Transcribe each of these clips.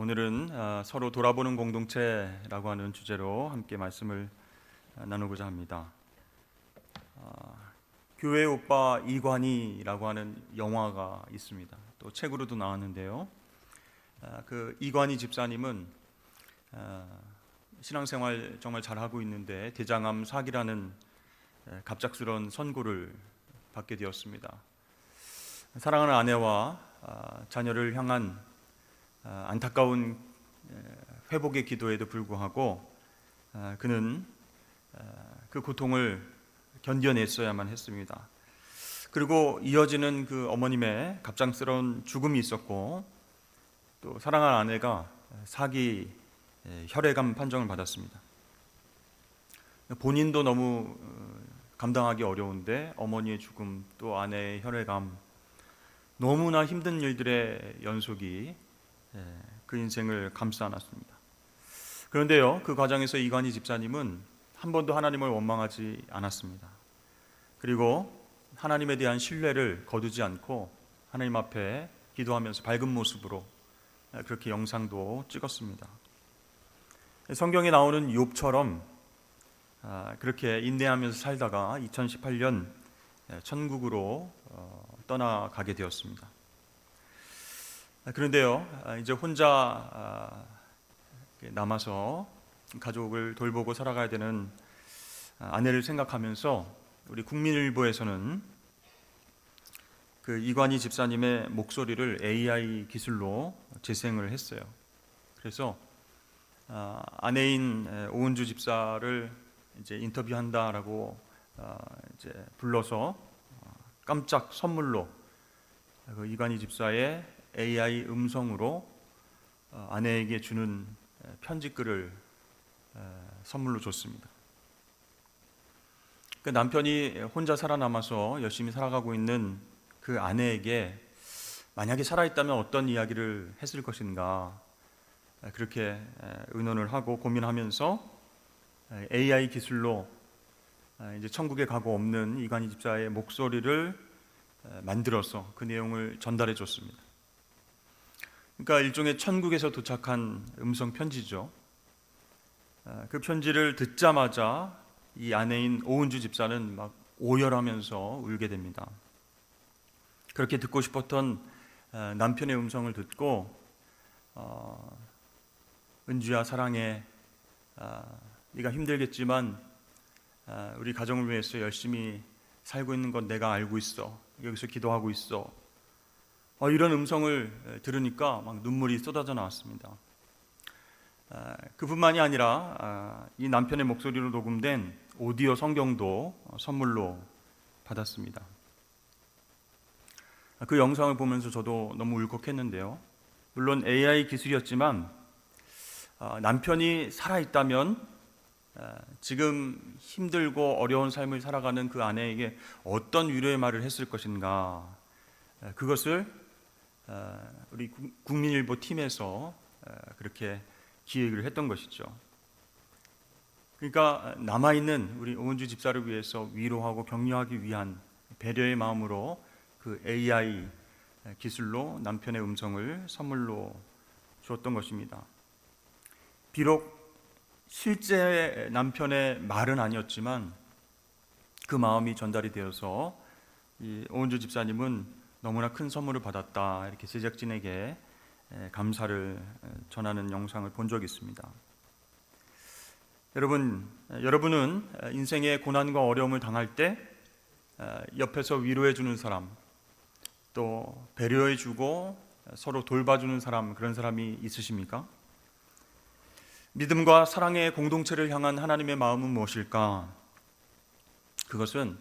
오늘은 서로 돌아보는 공동체라고 하는 주제로 함께 말씀을 나누고자 합니다. 교회 오빠 이관희라고 하는 영화가 있습니다. 또 책으로도 나왔는데요. 그 이관희 집사님은 신앙생활 정말 잘하고 있는데 대장암 사기라는 갑작스러운 선고를 받게 되었습니다. 사랑하는 아내와 자녀를 향한 안타까운 회복의 기도에도 불구하고 그는 그 고통을 견뎌냈어야만 했습니다. 그리고 이어지는 그 어머님의 갑작스러운 죽음이 있었고, 또 사랑하는 아내가 사기 혈액암 판정을 받았습니다. 본인도 너무 감당하기 어려운데 어머니의 죽음, 또 아내의 혈액암, 너무나 힘든 일들의 연속이 그 인생을 감싸 안았습니다. 그런데요, 그 과정에서 이관희 집사님은 한 번도 하나님을 원망하지 않았습니다. 그리고 하나님에 대한 신뢰를 거두지 않고 하나님 앞에 기도하면서 밝은 모습으로 그렇게 영상도 찍었습니다. 성경에 나오는 욥처럼 그렇게 인내하면서 살다가 2018년 천국으로 떠나가게 되었습니다. 그런데요, 이제 혼자 남아서 가족을 돌보고 살아가야 되는 아내를 생각하면서 우리 국민일보에서는 그 이관희 집사님의 목소리를 AI 기술로 재생을 했어요. 그래서 아내인 오은주 집사를 이제 인터뷰한다라고 이제 불러서 깜짝 선물로 그 이관희 집사의 AI 음성으로 아내에게 주는 편지글을 선물로 줬습니다. 그 남편이 혼자 살아남아서 열심히 살아가고 있는 그 아내에게 만약에 살아있다면 어떤 이야기를 했을 것인가, 그렇게 의논을 하고 고민하면서 AI 기술로 이제 천국에 가고 없는 이관희 집사의 목소리를 만들어서 그 내용을 전달해 줬습니다. 그러니까 일종의 천국에서 도착한 음성 편지죠. 그 편지를 듣자마자 이 아내인 오은주 집사는 막 오열하면서 울게 됩니다. 그렇게 듣고 싶었던 남편의 음성을 듣고 은주야 사랑해, 네가 힘들겠지만 우리 가정을 위해서 열심히 살고 있는 건 내가 알고 있어, 여기서 기도하고 있어, 이런 음성을 들으니까 막 눈물이 쏟아져 나왔습니다. 그뿐만이 아니라 이 남편의 목소리로 녹음된 오디오 성경도 선물로 받았습니다. 그 영상을 보면서 저도 너무 울컥했는데요. 물론 AI 기술이었지만 남편이 살아있다면 지금 힘들고 어려운 삶을 살아가는 그 아내에게 어떤 위로의 말을 했을 것인가, 그것을 우리 국민일보 팀에서 그렇게 기획을 했던 것이죠. 그러니까 남아있는 우리 오은주 집사를 위해서 위로하고 격려하기 위한 배려의 마음으로 그 AI 기술로 남편의 음성을 선물로 주었던 것입니다. 비록 실제 남편의 말은 아니었지만 그 마음이 전달이 되어서 이 오은주 집사님은 너무나 큰 선물을 받았다, 이렇게 제작진에게 감사를 전하는 영상을 본 적이 있습니다. 여러분은 인생의 고난과 어려움을 당할 때 옆에서 위로해 주는 사람, 또 배려해 주고 서로 돌봐주는 사람, 그런 사람이 있으십니까? 믿음과 사랑의 공동체를 향한 하나님의 마음은 무엇일까? 그것은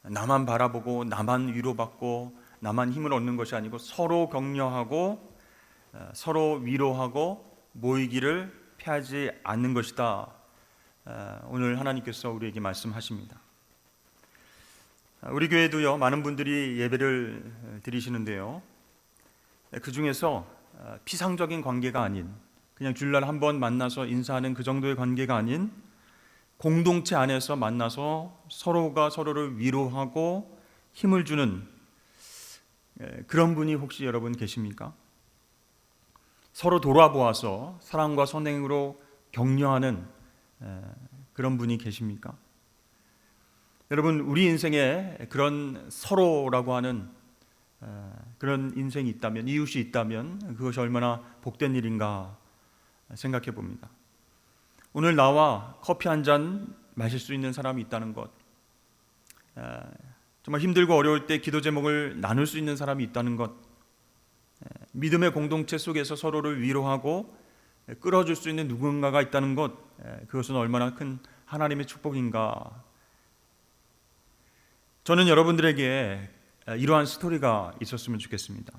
나만 바라보고 나만 위로받고 나만 힘을 얻는 것이 아니고 서로 격려하고 서로 위로하고 모이기를 피하지 않는 것이다. 오늘 하나님께서 우리에게 말씀하십니다. 우리 교회도요, 많은 분들이 예배를 드리시는데요, 그 중에서 피상적인 관계가 아닌, 그냥 주일날 한 번 만나서 인사하는 그 정도의 관계가 아닌 공동체 안에서 만나서 서로가 서로를 위로하고 힘을 주는 그런 분이 혹시 여러분 계십니까? 서로 돌아보아서 사랑과 선행으로 격려하는 그런 분이 계십니까? 여러분, 우리 인생에 그런 서로라고 하는 그런 인생이 있다면, 이웃이 있다면 그것이 얼마나 복된 일인가 생각해 봅니다. 오늘 나와 커피 한 잔 마실 수 있는 사람이 있다는 것, 정말 힘들고 어려울 때 기도 제목을 나눌 수 있는 사람이 있다는 것, 믿음의 공동체 속에서 서로를 위로하고 끌어줄 수 있는 누군가가 있다는 것, 그것은 얼마나 큰 하나님의 축복인가. 저는 여러분들에게 이러한 스토리가 있었으면 좋겠습니다.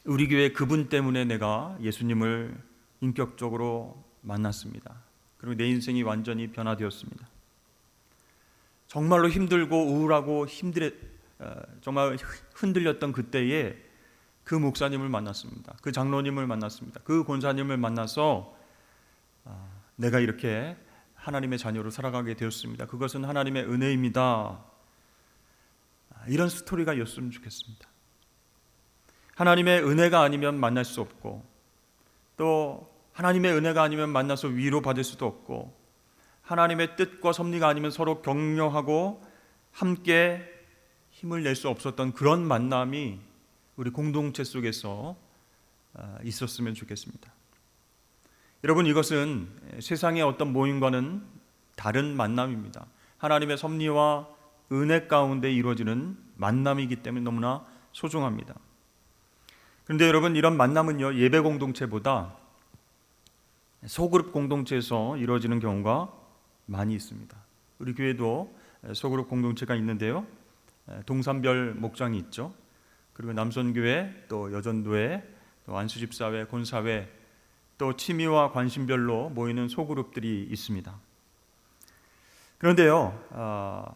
우리 교회 그분 때문에 내가 예수님을 인격적으로 만났습니다. 그리고 내 인생이 완전히 변화되었습니다. 정말로 힘들고 우울하고 정말 흔들렸던 그때에 그 목사님을 만났습니다. 그 장로님을 만났습니다. 그 권사님을 만나서 내가 이렇게 하나님의 자녀로 살아가게 되었습니다. 그것은 하나님의 은혜입니다. 이런 스토리가 있었으면 좋겠습니다. 하나님의 은혜가 아니면 만날 수 없고, 또 하나님의 은혜가 아니면 만나서 위로받을 수도 없고, 하나님의 뜻과 섭리가 아니면 서로 격려하고 함께 힘을 낼 수 없었던 그런 만남이 우리 공동체 속에서 있었으면 좋겠습니다. 여러분, 이것은 세상의 어떤 모임과는 다른 만남입니다. 하나님의 섭리와 은혜 가운데 이루어지는 만남이기 때문에 너무나 소중합니다. 그런데 여러분, 이런 만남은요, 예배 공동체보다 소그룹 공동체에서 이루어지는 경우가 많이 있습니다. 우리 교회도 소그룹 공동체가 있는데요, 동산별 목장이 있죠. 그리고 남선교회, 또 여전도회, 또 안수집사회, 권사회, 또 취미와 관심별로 모이는 소그룹들이 있습니다. 그런데요,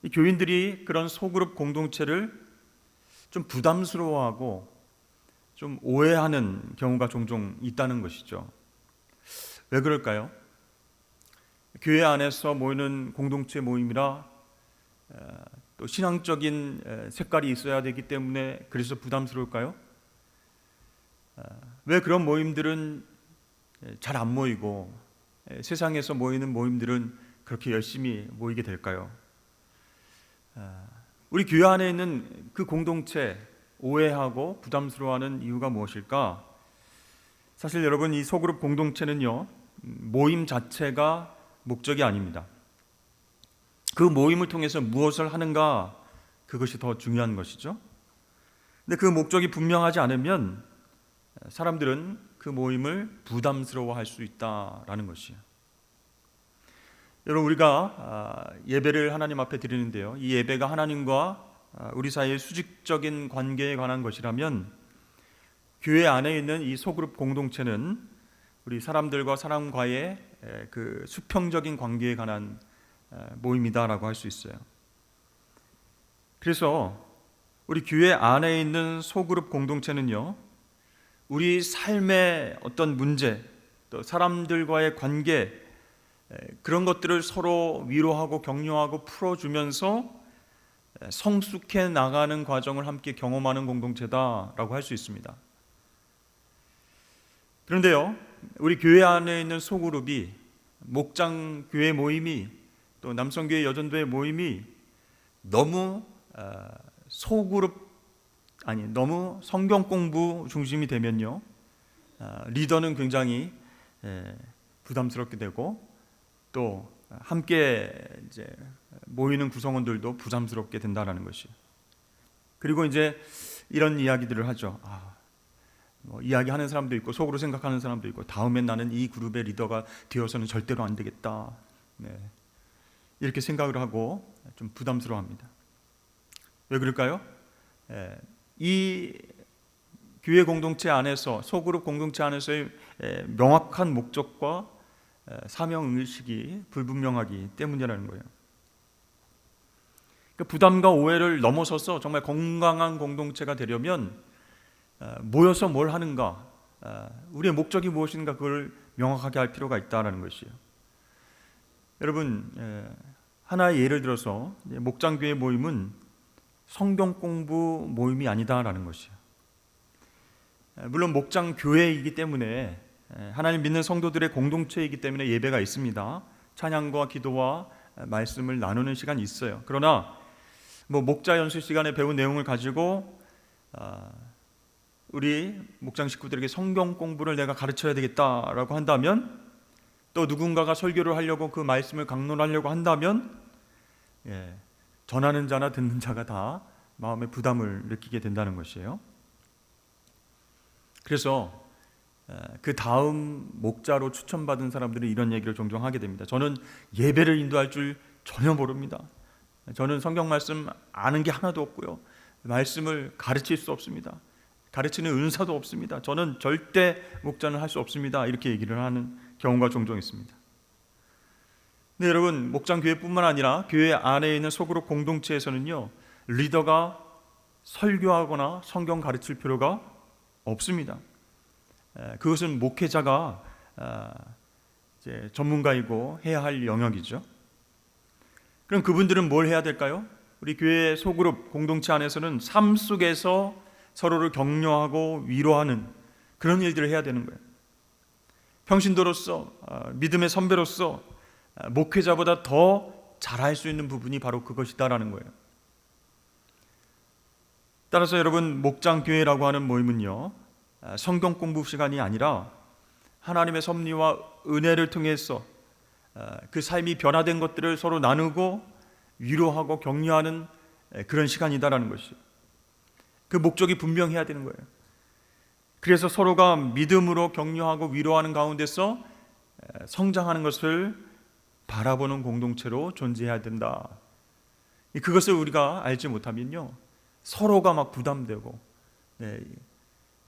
이 교인들이 그런 소그룹 공동체를 좀 부담스러워하고 좀 오해하는 경우가 종종 있다는 것이죠. 왜 그럴까요? 교회 안에서 모이는 공동체 모임이라 또 신앙적인 색깔이 있어야 되기 때문에 그래서 부담스러울까요? 왜 그런 모임들은 잘 안 모이고 세상에서 모이는 모임들은 그렇게 열심히 모이게 될까요? 우리 교회 안에 있는 그 공동체 오해하고 부담스러워하는 이유가 무엇일까? 사실 여러분, 이 소그룹 공동체는요, 모임 자체가 목적이 아닙니다. 그 모임을 통해서 무엇을 하는가, 그것이 더 중요한 것이죠. 근데 그 목적이 분명하지 않으면 사람들은 그 모임을 부담스러워할 수 있다라는 것이에요. 여러분, 우리가 예배를 하나님 앞에 드리는데요, 이 예배가 하나님과 우리 사이의 수직적인 관계에 관한 것이라면 교회 안에 있는 이 소그룹 공동체는 우리 사람들과 사람과의 그 수평적인 관계에 관한 모임이다라고 할 수 있어요. 그래서 우리 교회 안에 있는 소그룹 공동체는요, 우리 삶의 어떤 문제, 또 사람들과의 관계, 그런 것들을 서로 위로하고 격려하고 풀어주면서 성숙해 나가는 과정을 함께 경험하는 공동체다라고 할 수 있습니다. 그런데요, 우리 교회 안에 있는 소그룹이, 목장 교회 모임이, 또 남성교회 여전도회 모임이 너무 너무 성경 공부 중심이 되면요, 리더는 굉장히 부담스럽게 되고, 또 함께 이제 모이는 구성원들도 부담스럽게 된다는 것이에요. 그리고 이제 이런 이야기들을 하죠. 이야기하는 사람도 있고 속으로 생각하는 사람도 있고, 다음엔 나는 이 그룹의 리더가 되어서는 절대로 안 되겠다, 이렇게 생각을 하고 좀 부담스러워합니다. 왜 그럴까요? 이 교회 공동체 안에서, 소그룹 공동체 안에서의 명확한 목적과 사명의식이 불분명하기 때문이라는 거예요. 그러니까 부담과 오해를 넘어서서 정말 건강한 공동체가 되려면 모여서 뭘 하는가, 우리의 목적이 무엇인가, 그걸 명확하게 할 필요가 있다는 것이에요. 여러분, 하나의 예를 들어서 목장교회 모임은 성경 공부 모임이 아니다라는 것이에요. 물론 목장 교회이기 때문에 하나님 믿는 성도들의 공동체이기 때문에 예배가 있습니다. 찬양과 기도와 말씀을 나누는 시간이 있어요. 그러나 목자 연수 시간에 배운 내용을 가지고 우리 목장 식구들에게 성경 공부를 내가 가르쳐야 되겠다라고 한다면, 또 누군가가 설교를 하려고 그 말씀을 강론하려고 한다면 전하는 자나 듣는 자가 다 마음의 부담을 느끼게 된다는 것이에요. 그래서 그 다음 목자로 추천받은 사람들은 이런 얘기를 종종 하게 됩니다. 저는 예배를 인도할 줄 전혀 모릅니다. 저는 성경 말씀 아는 게 하나도 없고요, 말씀을 가르칠 수 없습니다. 가르치는 은사도 없습니다. 저는 절대 목자는 할 수 없습니다. 이렇게 얘기를 하는 경우가 종종 있습니다. 근데 여러분, 목장 교회뿐만 아니라 교회 안에 있는 소그룹 공동체에서는요, 리더가 설교하거나 성경 가르칠 필요가 없습니다. 그것은 목회자가 이제 전문가이고 해야 할 영역이죠. 그럼 그분들은 뭘 해야 될까요? 우리 교회 소그룹 공동체 안에서는 삶 속에서 서로를 격려하고 위로하는 그런 일들을 해야 되는 거예요. 평신도로서, 믿음의 선배로서 목회자보다 더 잘할 수 있는 부분이 바로 그것이다라는 거예요. 따라서 여러분, 목장교회라고 하는 모임은요, 성경 공부 시간이 아니라 하나님의 섭리와 은혜를 통해서 그 삶이 변화된 것들을 서로 나누고 위로하고 격려하는 그런 시간이다라는 것이죠. 그 목적이 분명해야 되는 거예요. 그래서 서로가 믿음으로 격려하고 위로하는 가운데서 성장하는 것을 바라보는 공동체로 존재해야 된다. 그것을 우리가 알지 못하면요, 서로가 막 부담되고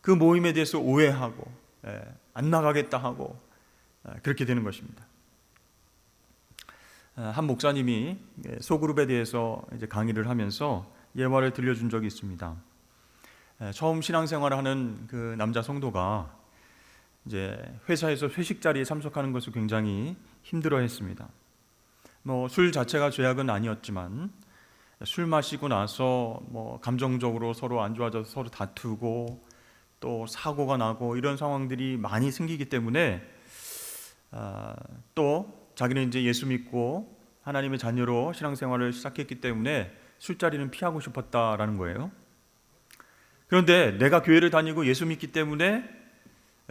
그 모임에 대해서 오해하고 안 나가겠다 하고 그렇게 되는 것입니다. 한 목사님이 소그룹에 대해서 이제 강의를 하면서 예화를 들려준 적이 있습니다. 처음 신앙생활을 하는 그 남자 성도가 이제 회사에서 회식 자리에 참석하는 것을 굉장히 힘들어했습니다. 술 자체가 죄악은 아니었지만 술 마시고 나서 감정적으로 서로 안 좋아져서 서로 다투고 또 사고가 나고 이런 상황들이 많이 생기기 때문에 또 자기는 이제 예수 믿고 하나님의 자녀로 신앙생활을 시작했기 때문에 술자리는 피하고 싶었다라는 거예요. 그런데 내가 교회를 다니고 예수 믿기 때문에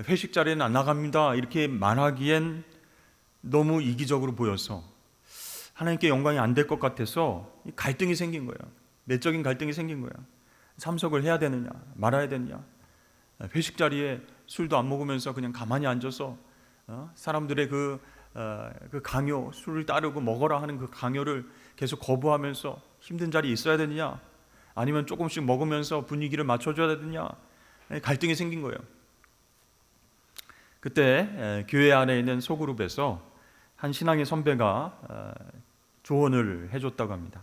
회식 자리에는 안 나갑니다 이렇게 말하기엔 너무 이기적으로 보여서 하나님께 영광이 안 될 것 같아서 갈등이 생긴 거예요. 내적인 갈등이 생긴 거예요. 참석을 해야 되느냐 말아야 되느냐, 회식 자리에 술도 안 먹으면서 그냥 가만히 앉아서 사람들의 그 강요, 술을 따르고 먹어라 하는 그 강요를 계속 거부하면서 힘든 자리에 있어야 되느냐, 아니면 조금씩 먹으면서 분위기를 맞춰줘야 되느냐, 갈등이 생긴 거예요. 그때 교회 안에 있는 소그룹에서 한 신앙의 선배가 조언을 해줬다고 합니다.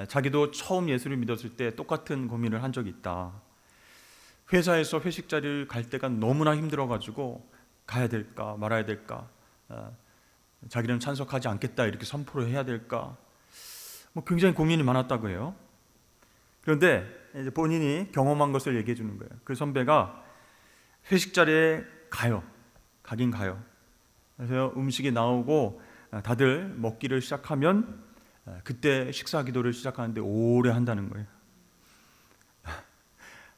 자기도 처음 예수를 믿었을 때 똑같은 고민을 한 적이 있다. 회사에서 회식 자리를 갈 때가 너무나 힘들어가지고 가야 될까 말아야 될까, 자기는 찬석하지 않겠다 이렇게 선포를 해야 될까, 굉장히 고민이 많았다고 해요. 그런데 이제 본인이 경험한 것을 얘기해 주는 거예요. 그 선배가 회식 자리에 가긴 가요. 그래서 음식이 나오고 다들 먹기를 시작하면 그때 식사 기도를 시작하는데 오래 한다는 거예요.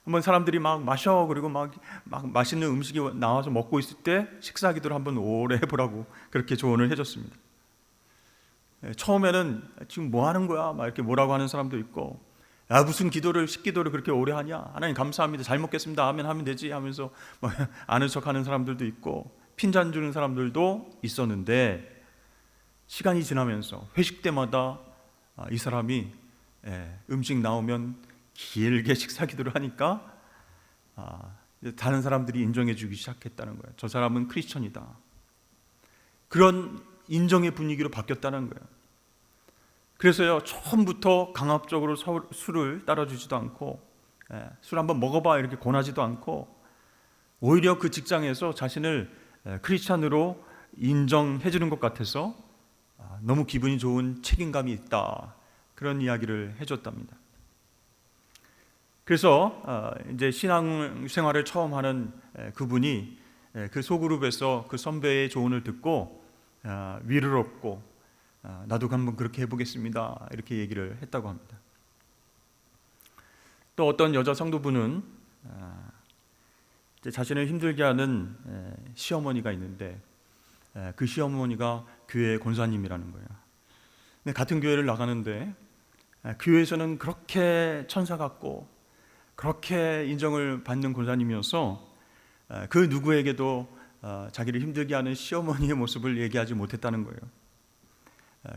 한번 사람들이 막 마셔 그리고 막 맛있는 음식이 나와서 먹고 있을 때 식사 기도를 한번 오래 해보라고 그렇게 조언을 해줬습니다. 처음에는 지금 뭐 하는 거야 막 이렇게 뭐라고 하는 사람도 있고, 무슨 식기도를 그렇게 오래 하냐, 하나님 감사합니다 잘 먹겠습니다 하면 되지 하면서 아는 척하는 사람들도 있고 핀잔 주는 사람들도 있었는데, 시간이 지나면서 회식 때마다 이 사람이 음식 나오면 길게 식사 기도를 하니까 다른 사람들이 인정해 주기 시작했다는 거예요. 저 사람은 크리스천이다. 그런 인정의 분위기로 바뀌었다는 거예요. 그래서요, 처음부터 강압적으로 술을 따라주지도 않고 술 한번 먹어봐 이렇게 권하지도 않고, 오히려 그 직장에서 자신을 크리스찬으로 인정해 주는 것 같아서 너무 기분이 좋은 책임감이 있다, 그런 이야기를 해줬답니다. 그래서 이제 신앙 생활을 처음 하는 그분이 그 소그룹에서 그 선배의 조언을 듣고 위를 얻고 나도 한번 그렇게 해보겠습니다 이렇게 얘기를 했다고 합니다. 또 어떤 여자 성도분은 자신을 힘들게 하는 시어머니가 있는데 그 시어머니가 교회 권사님이라는 거예요. 근데 같은 교회를 나가는데 교회에서는 그렇게 천사 같고 그렇게 인정을 받는 권사님이어서 그 누구에게도 자기를 힘들게 하는 시어머니의 모습을 얘기하지 못했다는 거예요.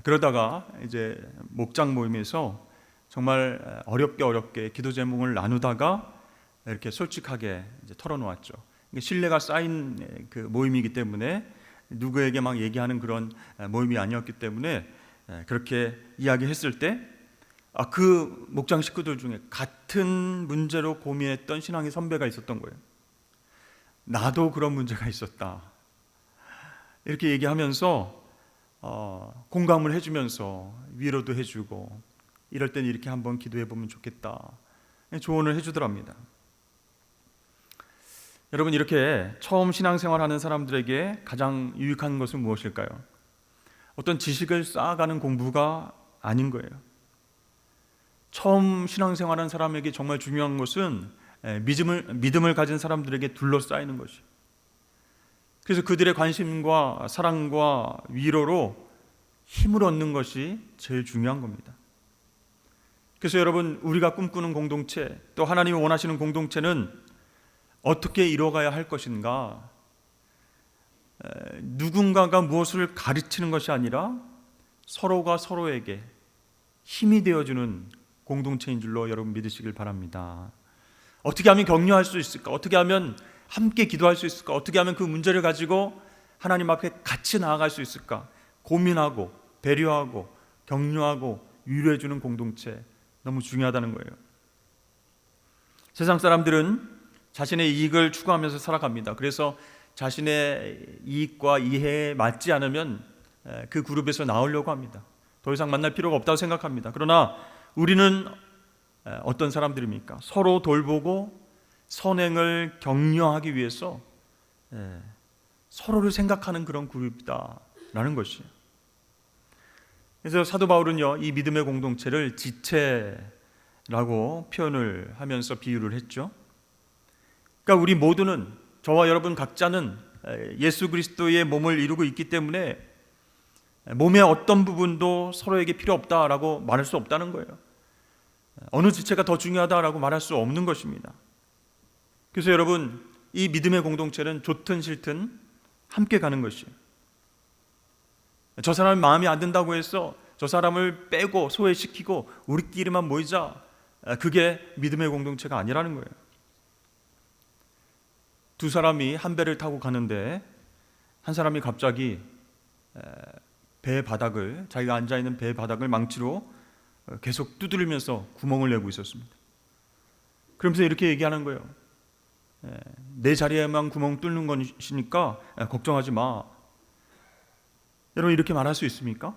그러다가 이제 목장 모임에서 정말 어렵게 기도 제목을 나누다가 이렇게 솔직하게 이제 털어놓았죠. 신뢰가 쌓인 그 모임이기 때문에 누구에게 막 얘기하는 그런 모임이 아니었기 때문에 그렇게 이야기했을 때 그 목장 식구들 중에 같은 문제로 고민했던 신앙의 선배가 있었던 거예요. 나도 그런 문제가 있었다. 이렇게 얘기하면서 공감을 해주면서 위로도 해주고 이럴 땐 이렇게 한번 기도해 보면 좋겠다 조언을 해주더랍니다. 여러분, 이렇게 처음 신앙생활하는 사람들에게 가장 유익한 것은 무엇일까요? 어떤 지식을 쌓아가는 공부가 아닌 거예요. 처음 신앙생활하는 사람에게 정말 중요한 것은 믿음을 가진 사람들에게 둘러싸이는 것이에요. 그래서 그들의 관심과 사랑과 위로로 힘을 얻는 것이 제일 중요한 겁니다. 그래서 여러분, 우리가 꿈꾸는 공동체, 또 하나님이 원하시는 공동체는 어떻게 이루어가야 할 것인가? 누군가가 무엇을 가르치는 것이 아니라 서로가 서로에게 힘이 되어주는 공동체인 줄로 여러분 믿으시길 바랍니다. 어떻게 하면 격려할 수 있을까? 어떻게 하면 함께 기도할 수 있을까? 어떻게 하면 그 문제를 가지고 하나님 앞에 같이 나아갈 수 있을까? 고민하고 배려하고 격려하고 위로해주는 공동체, 너무 중요하다는 거예요. 세상 사람들은 자신의 이익을 추구하면서 살아갑니다. 그래서 자신의 이익과 이해에 맞지 않으면 그 그룹에서 나오려고 합니다. 더 이상 만날 필요가 없다고 생각합니다. 그러나 우리는 어떤 사람들입니까? 서로 돌보고 선행을 격려하기 위해서 서로를 생각하는 그런 그룹이다라는 것이에요. 그래서 사도 바울은요, 이 믿음의 공동체를 지체라고 표현을 하면서 비유를 했죠. 그러니까 우리 모두는, 저와 여러분 각자는 예수 그리스도의 몸을 이루고 있기 때문에 몸의 어떤 부분도 서로에게 필요 없다라고 말할 수 없다는 거예요. 어느 지체가 더 중요하다라고 말할 수 없는 것입니다. 그래서 여러분, 이 믿음의 공동체는 좋든 싫든 함께 가는 것이에요. 저 사람이 마음에 안 든다고 해서 저 사람을 빼고 소외시키고 우리끼리만 모이자, 그게 믿음의 공동체가 아니라는 거예요. 두 사람이 한 배를 타고 가는데 한 사람이 갑자기 배 바닥을, 자기가 앉아있는 배 바닥을 망치로 계속 두드리면서 구멍을 내고 있었습니다. 그러면서 이렇게 얘기하는 거예요. 내 자리에만 구멍 뚫는 것이니까 걱정하지 마. 여러분, 이렇게 말할 수 있습니까?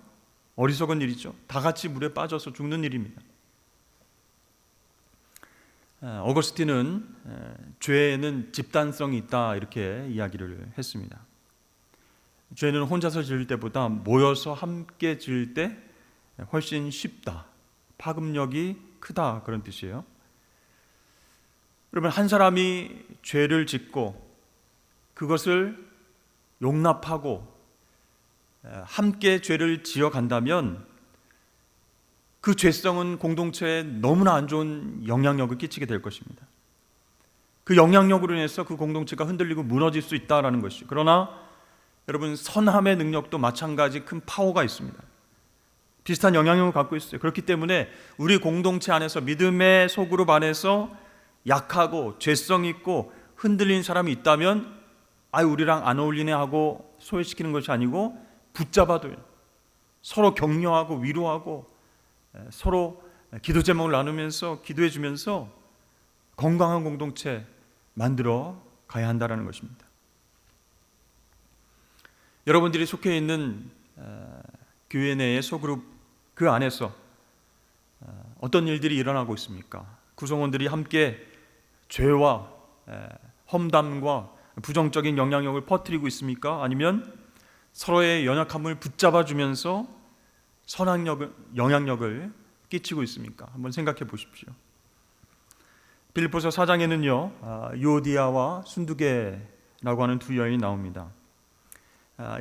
어리석은 일이죠. 다 같이 물에 빠져서 죽는 일입니다. 어거스틴은 죄에는 집단성이 있다 이렇게 이야기를 했습니다. 죄는 혼자서 지을 때보다 모여서 함께 지을 때 훨씬 쉽다, 파급력이 크다, 그런 뜻이에요. 여러분, 한 사람이 죄를 짓고 그것을 용납하고 함께 죄를 지어간다면 그 죄성은 공동체에 너무나 안 좋은 영향력을 끼치게 될 것입니다. 그 영향력으로 인해서 그 공동체가 흔들리고 무너질 수 있다는 것이죠. 그러나 여러분, 선함의 능력도 마찬가지 큰 파워가 있습니다. 비슷한 영향력을 갖고 있어요. 그렇기 때문에 우리 공동체 안에서, 믿음의 소그룹 안에서 약하고 죄성 있고 흔들린 사람이 있다면 우리랑 안 어울리네 하고 소외시키는 것이 아니고 붙잡아둬요. 서로 격려하고 위로하고 서로 기도 제목을 나누면서 기도해 주면서 건강한 공동체 만들어 가야 한다는 것입니다. 여러분들이 속해 있는 교회 내의 소그룹, 그 안에서 어떤 일들이 일어나고 있습니까? 구성원들이 함께 죄와 험담과 부정적인 영향력을 퍼뜨리고 있습니까? 아니면 서로의 연약함을 붙잡아주면서 선한 영향력을 끼치고 있습니까? 한번 생각해 보십시오. 빌립보서 4장에는요, 유오디아와 순두계라고 하는 두 여인이 나옵니다.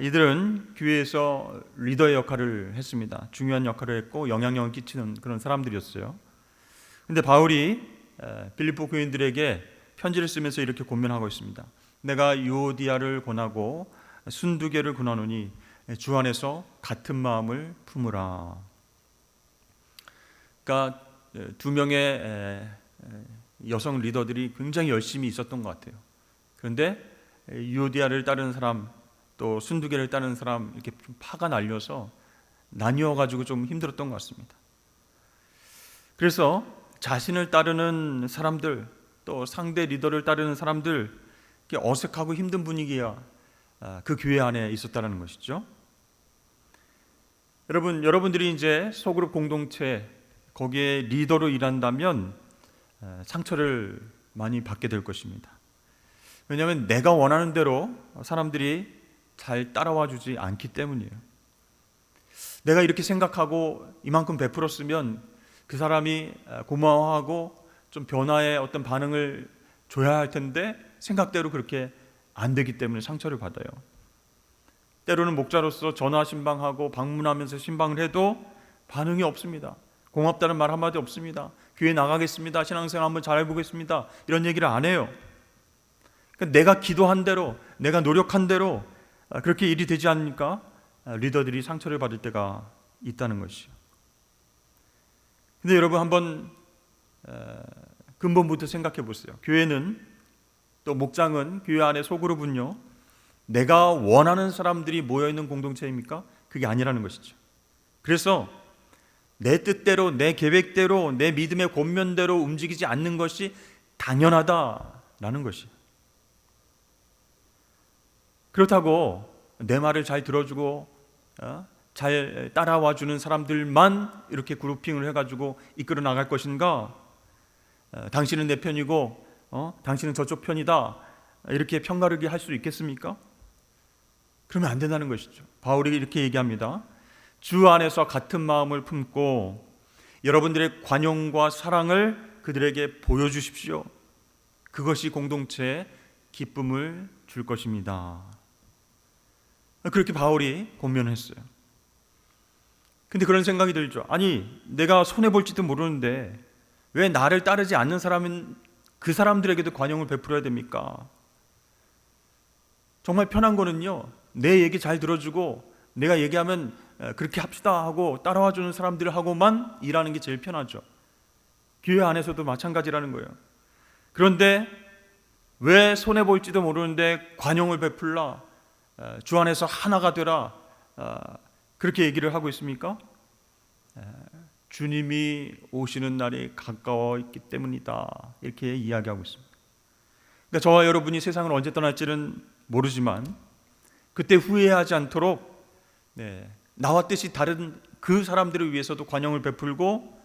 이들은 교회에서 리더의 역할을 했습니다. 중요한 역할을 했고 영향력을 끼치는 그런 사람들이었어요. 근데 바울이 빌립보 교인들에게 편지를 쓰면서 이렇게 권면하고 있습니다. 내가 유오디아를 권하고 순두계를 권하노니 주 안에서 같은 마음을 품으라. 그러니까 두 명의 여성 리더들이 굉장히 열심히 있었던 것 같아요. 그런데 유오디아를 따르는 사람, 또 순두계를 따르는 사람, 이렇게 좀 파가 날려서 나뉘어가지고 좀 힘들었던 것 같습니다. 그래서 자신을 따르는 사람들, 또 상대 리더를 따르는 사람들, 어색하고 힘든 분위기가 그 교회 안에 있었다는 것이죠. 여러분들이 이제 소그룹 공동체 거기에 리더로 일한다면 상처를 많이 받게 될 것입니다. 왜냐하면 내가 원하는 대로 사람들이 잘 따라와 주지 않기 때문이에요. 내가 이렇게 생각하고 이만큼 베풀었으면 그 사람이 고마워하고 좀 변화의 어떤 반응을 줘야 할 텐데 생각대로 그렇게 안 되기 때문에 상처를 받아요. 때로는 목자로서 전화 신방하고 방문하면서 신방을 해도 반응이 없습니다. 고맙다는 말 한마디 없습니다. 교회 나가겠습니다. 신앙생활 한번 잘해보겠습니다. 이런 얘기를 안 해요. 그러니까 내가 기도한 대로, 내가 노력한 대로 그렇게 일이 되지 않으니까 리더들이 상처를 받을 때가 있다는 것이죠. 근데 여러분 한번 근본부터 생각해 보세요. 교회는, 또 목장은, 교회 안에 소그룹은요, 내가 원하는 사람들이 모여있는 공동체입니까? 그게 아니라는 것이죠. 그래서 내 뜻대로, 내 계획대로, 내 믿음의 권면대로 움직이지 않는 것이 당연하다라는 것이에요. 그렇다고 내 말을 잘 들어주고 잘 따라와주는 사람들만 이렇게 그룹핑을 해가지고 이끌어 나갈 것인가? 당신은 내 편이고 당신은 저쪽 편이다, 이렇게 편가르기 할 수 있겠습니까? 그러면 안 된다는 것이죠. 바울이 이렇게 얘기합니다. 주 안에서 같은 마음을 품고 여러분들의 관용과 사랑을 그들에게 보여주십시오. 그것이 공동체에 기쁨을 줄 것입니다. 그렇게 바울이 권면했어요. 근데 그런 생각이 들죠. 아니, 내가 손해볼지도 모르는데 왜 나를 따르지 않는 사람은 그 사람들에게도 관용을 베풀어야 됩니까? 정말 편한 거는요, 내 얘기 잘 들어주고 내가 얘기하면 그렇게 합시다 하고 따라와 주는 사람들하고만 일하는 게 제일 편하죠. 교회 안에서도 마찬가지라는 거예요. 그런데 왜 손해볼지도 모르는데 관용을 베풀라, 주 안에서 하나가 되라, 그렇게 얘기를 하고 있습니까? 주님이 오시는 날이 가까워 있기 때문이다, 이렇게 이야기하고 있습니다. 그러니까 저와 여러분이 세상을 언제 떠날지는 모르지만 그때 후회하지 않도록 나와 뜻이 다른 그 사람들을 위해서도 관용을 베풀고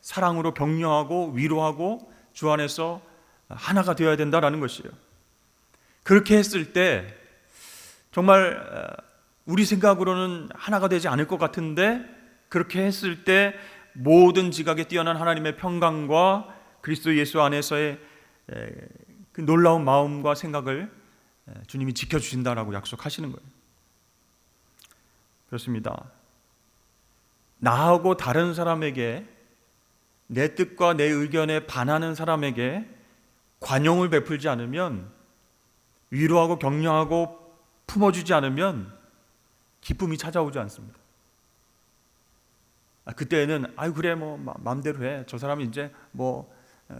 사랑으로 격려하고 위로하고 주 안에서 하나가 되어야 된다라는 것이에요. 그렇게 했을 때 정말 우리 생각으로는 하나가 되지 않을 것 같은데, 그렇게 했을 때 모든 지각에 뛰어난 하나님의 평강과 그리스도 예수 안에서의 그 놀라운 마음과 생각을 주님이 지켜주신다라고 약속하시는 거예요. 그렇습니다. 나하고 다른 사람에게, 내 뜻과 내 의견에 반하는 사람에게 관용을 베풀지 않으면, 위로하고 격려하고 품어주지 않으면 기쁨이 찾아오지 않습니다. 그때는 그래 뭐 마음대로 해, 저 사람은 이제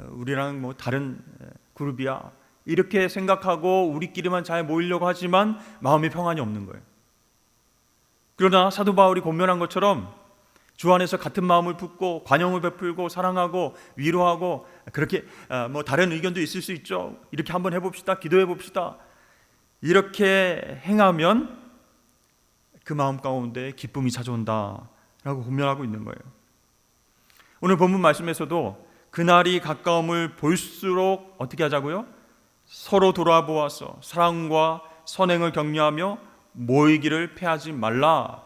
우리랑 다른 그룹이야, 이렇게 생각하고 우리끼리만 잘 모이려고 하지만 마음의 평안이 없는 거예요. 그러나 사도 바울이 권면한 것처럼 주 안에서 같은 마음을 품고 관용을 베풀고 사랑하고 위로하고, 그렇게 다른 의견도 있을 수 있죠, 이렇게 한번 해봅시다, 기도해 봅시다, 이렇게 행하면 그 마음 가운데 기쁨이 찾아온다라고 권면하고 있는 거예요. 오늘 본문 말씀에서도 그날이 가까움을 볼수록 어떻게 하자고요? 서로 돌아보아서 사랑과 선행을 격려하며 모이기를 패하지 말라,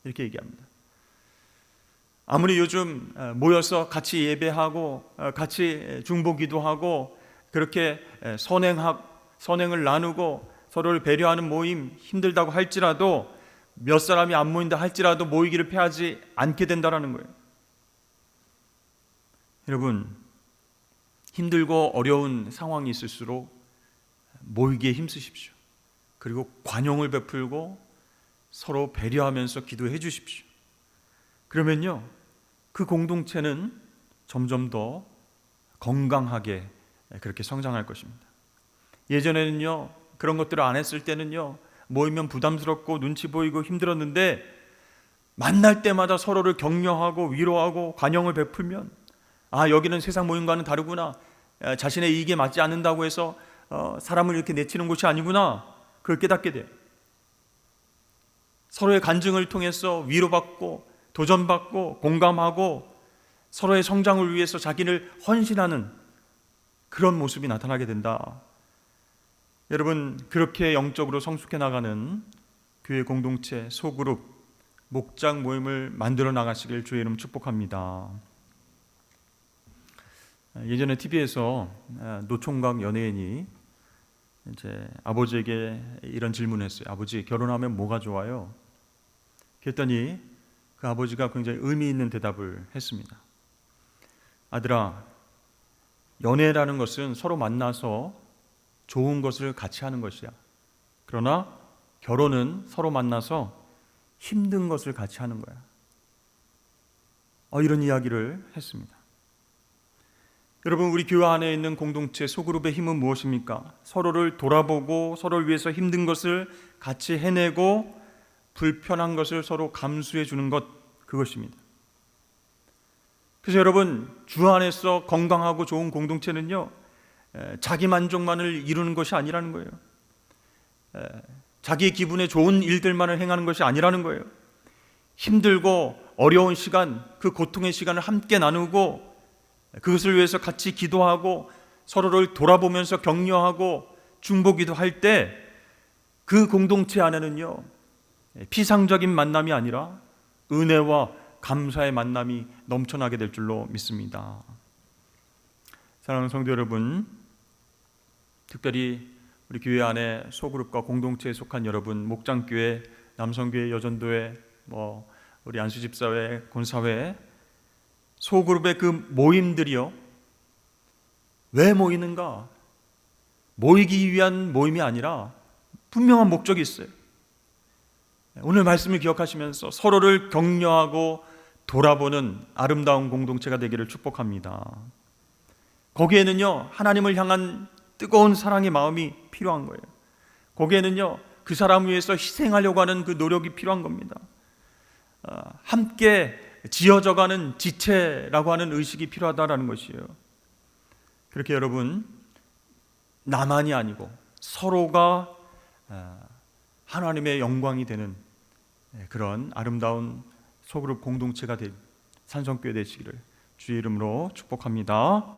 이렇게 얘기합니다. 아무리 요즘 모여서 같이 예배하고 같이 중보기도하고 그렇게 선행을 나누고 서로를 배려하는 모임 힘들다고 할지라도, 몇 사람이 안 모인다 할지라도 모이기를 패하지 않게 된다라는 거예요. 여러분, 힘들고 어려운 상황이 있을수록 모이기에 힘쓰십시오. 그리고 관용을 베풀고 서로 배려하면서 기도해 주십시오. 그러면요, 그 공동체는 점점 더 건강하게 그렇게 성장할 것입니다. 예전에는요, 그런 것들을 안 했을 때는요, 모이면 부담스럽고 눈치 보이고 힘들었는데, 만날 때마다 서로를 격려하고 위로하고 관용을 베풀면, 아, 여기는 세상 모임과는 다르구나, 자신의 이익에 맞지 않는다고 해서 사람을 이렇게 내치는 곳이 아니구나, 그걸 깨닫게 돼요. 서로의 간증을 통해서 위로받고 도전받고 공감하고 서로의 성장을 위해서 자기를 헌신하는 그런 모습이 나타나게 된다. 여러분, 그렇게 영적으로 성숙해 나가는 교회 공동체, 소그룹, 목장 모임을 만들어 나가시길 주의 이름 축복합니다. 예전에 TV에서 노총각 연예인이 이제 아버지에게 이런 질문을 했어요. 아버지, 결혼하면 뭐가 좋아요? 그랬더니 그 아버지가 굉장히 의미 있는 대답을 했습니다. 아들아, 연애라는 것은 서로 만나서 좋은 것을 같이 하는 것이야. 그러나 결혼은 서로 만나서 힘든 것을 같이 하는 거야. 이런 이야기를 했습니다. 여러분, 우리 교회 안에 있는 공동체 소그룹의 힘은 무엇입니까? 서로를 돌아보고 서로를 위해서 힘든 것을 같이 해내고 불편한 것을 서로 감수해 주는 것, 그것입니다. 그래서 여러분, 주 안에서 건강하고 좋은 공동체는요, 자기 만족만을 이루는 것이 아니라는 거예요. 자기 기분에 좋은 일들만을 행하는 것이 아니라는 거예요. 힘들고 어려운 시간, 그 고통의 시간을 함께 나누고 그것을 위해서 같이 기도하고 서로를 돌아보면서 격려하고 중보기도 할 때 그 공동체 안에는요, 피상적인 만남이 아니라 은혜와 감사의 만남이 넘쳐나게 될 줄로 믿습니다. 사랑하는 성도 여러분, 특별히 우리 교회 안에 소그룹과 공동체에 속한 여러분, 목장교회, 남성교회, 여전도회, 우리 안수집사회, 권사회, 소그룹의 그 모임들이요, 왜 모이는가? 모이기 위한 모임이 아니라 분명한 목적이 있어요. 오늘 말씀을 기억하시면서 서로를 격려하고 돌아보는 아름다운 공동체가 되기를 축복합니다. 거기에는요, 하나님을 향한 뜨거운 사랑의 마음이 필요한 거예요. 거기에는요, 그 사람 위해서 희생하려고 하는 그 노력이 필요한 겁니다. 함께 지어져가는 지체라고 하는 의식이 필요하다는 것이에요. 그렇게 여러분, 나만이 아니고 서로가 하나님의 영광이 되는 그런 아름다운 소그룹 공동체가 될 산성교회 되시기를 주의 이름으로 축복합니다.